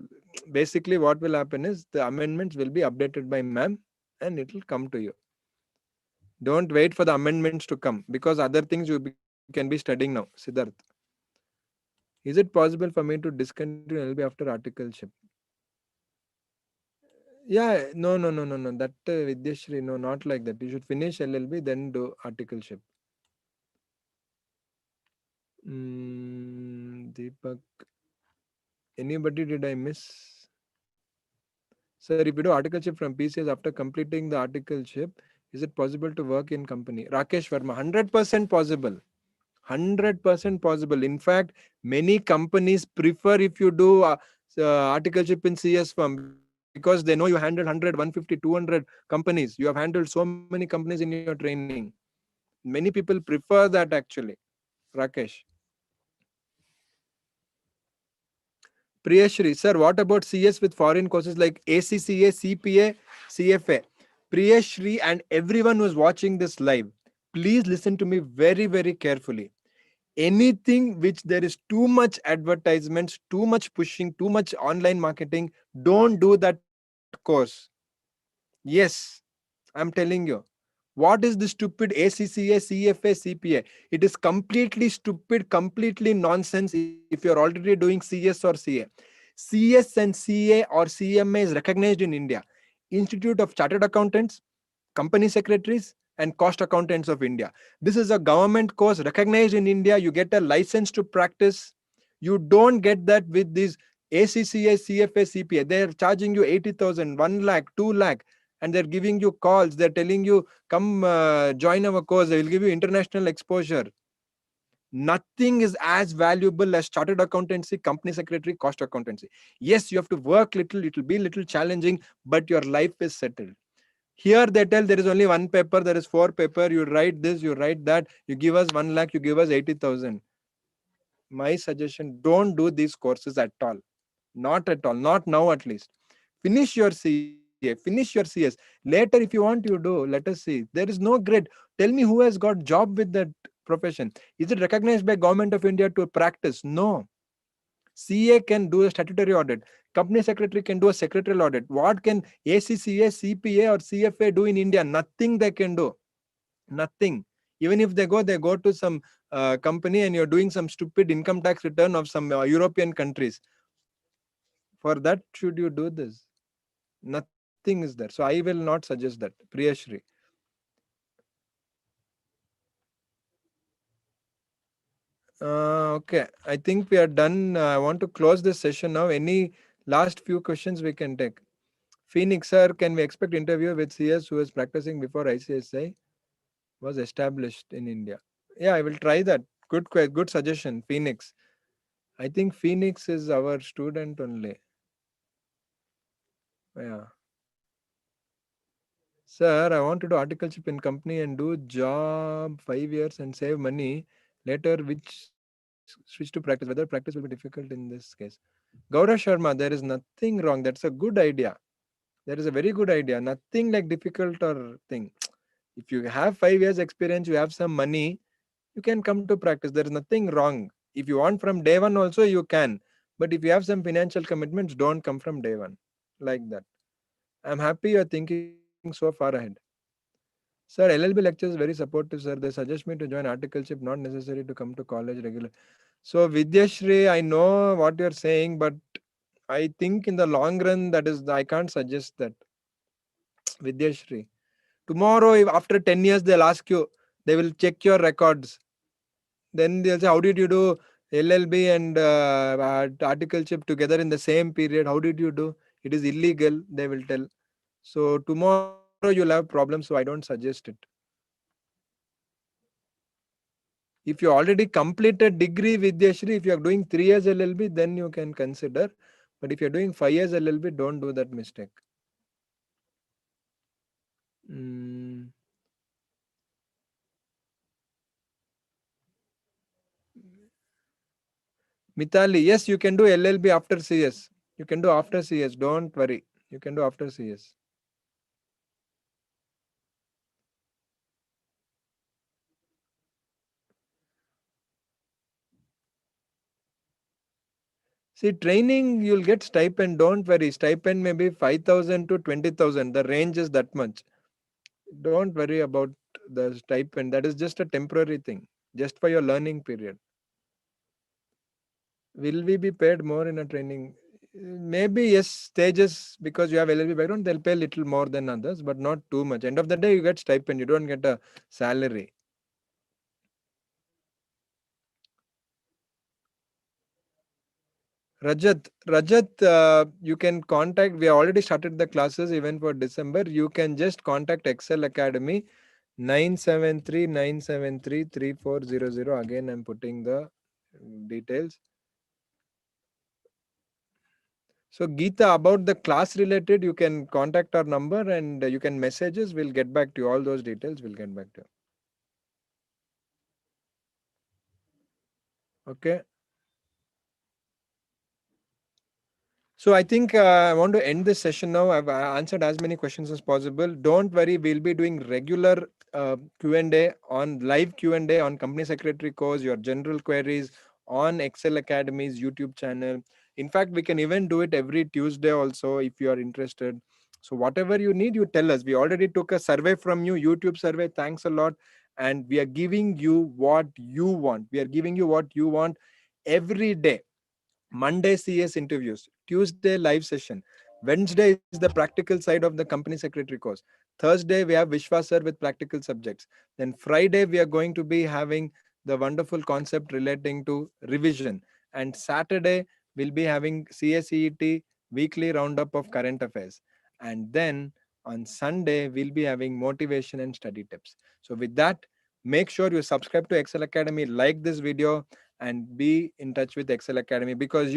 basically what will happen is the amendments will be updated by ma'am and it will come to you. Don't wait for the amendments to come because other things can be studying now. Siddharth, is it possible for me to discontinue LB after articleship? Yeah, no, no, no, no, no. That Vidyashri, no, not like that. You should finish LLB, then do articleship. Deepak, anybody did I miss? Sir, if you do articleship from PCS after completing the articleship, is it possible to work in company? Rakesh Verma, 100% possible. 100% possible. In fact, many companies prefer if you do articleship in CS firm, because they know you handle 100, 150, 200 companies. You have handled so many companies in your training. Many people prefer that actually. Rakesh. Priyashri, sir, what about CS with foreign courses like ACCA, CPA, CFA? Priyashri and everyone who's watching this live, please listen to me very, very carefully. Anything which there is too much advertisements, too much pushing, too much online marketing, don't do that course. Yes, I'm telling you. What is the stupid ACCA, CFA, CPA? It is completely stupid, completely nonsense if you're already doing CS or CA. CS and CA or CMA is recognized in India. Institute of Chartered Accountants, Company Secretaries, and Cost Accountants of India. This is a government course recognized in India. You get a license to practice. You don't get that with these ACCA, CFA, CPA. They're charging you 80,000, 1 lakh, 2 lakh, and they're giving you calls. They're telling you, come join our course. They will give you international exposure. Nothing is as valuable as chartered accountancy, company secretary, cost accountancy. Yes, you have to work little, it will be little challenging, but your life is settled. Here they tell there is only one paper, there is 4 paper, you write this, you write that, you give us 1 lakh, you give us 80,000. My suggestion, don't do these courses at all. Not at all, not now at least. Finish your CA, finish your CS. Later, if you want, you do. Let us see. There is no grade. Tell me who has got job with that profession. Is it recognized by Government of India to practice? No. CA can do a statutory audit. Company secretary can do a secretarial audit. What can ACCA, CPA, or CFA do in India? Nothing they can do. Nothing. Even if they go to some company and you're doing some stupid income tax return of some European countries. For that, should you do this? Nothing is there. So I will not suggest that. Priyashri. Okay. I think we are done. I want to close this session now. Any last few questions we can take? Phoenix, sir, can we expect interview with CS who is practicing before ICSI was established in India? Yeah, I will try that. Good suggestion, Phoenix. I think Phoenix is our student only. Yeah. Sir, I want to do articleship in company and do job 5 years and save money. Later, which switch to practice. Whether practice will be difficult in this case. Gaurav Sharma, there is nothing wrong. That's a good idea. That is a very good idea. Nothing like difficult or thing. If you have 5 years experience, you have some money, you can come to practice. There is nothing wrong. If you want from day one also, you can. But if you have some financial commitments, don't come from day one. Like that. I'm happy you're thinking so far ahead. Sir, LLB lectures very supportive, sir. They suggest me to join articleship, not necessary to come to college regular. So Vidyashri, I know what you're saying, but I think in the long run, that is, I can't suggest that. Vidyashri. Tomorrow, if after 10 years, they'll ask you, they will check your records. Then they'll say, how did you do LLB and articleship together in the same period? How did you do? It is illegal, they will tell. So tomorrow you'll have problems, so I don't suggest it. If you already completed degree with Yashri, if you are doing 3 years LLB, then you can consider. But if you're doing 5 years LLB, don't do that mistake. Mm, Mithali, yes, you can do LLB after CS. You can do after CS. Don't worry. You can do after CS. See, training, you'll get stipend. Don't worry. Stipend may be 5,000 to 20,000. The range is that much. Don't worry about the stipend. That is just a temporary thing, just for your learning period. Will we be paid more in a training? Maybe yes, stages, because you have LLB background, they'll pay little more than others, but not too much. End of the day, you get stipend. You don't get a salary. Rajat, you can contact. We have already started the classes even for December. You can just contact Excel Academy. 973 973 3400. Again, I'm putting the details. So, Geeta, about the class related, you can contact our number and you can message us. We'll get back to you. All those details, we'll get back to you. Okay. So I think I want to end this session now. I've answered as many questions as possible. Don't worry, we'll be doing regular Q&A on live Q&A on company secretary course, your general queries on Excel Academy's YouTube channel. In fact, we can even do it every Tuesday also if you are interested. So whatever you need, you tell us. We already took a survey from you, YouTube survey. Thanks a lot. And we are giving you what you want. We are giving you what you want every day. Monday CS interviews, Tuesday live session, Wednesday is the practical side of the company secretary course. Thursday we have Vishwa sir with practical subjects. Then Friday we are going to be having the wonderful concept relating to revision. And Saturday we'll be having CSEET weekly roundup of current affairs. And then on Sunday we'll be having motivation and study tips. So with that, make sure you subscribe to Excel Academy, like this video, and be in touch with Excel Academy, because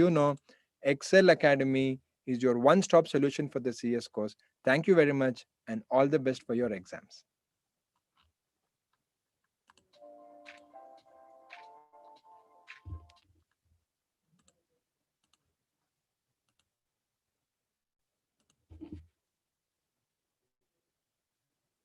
Excel Academy is your one stop solution for the CS course. Thank you very much and all the best for your exams.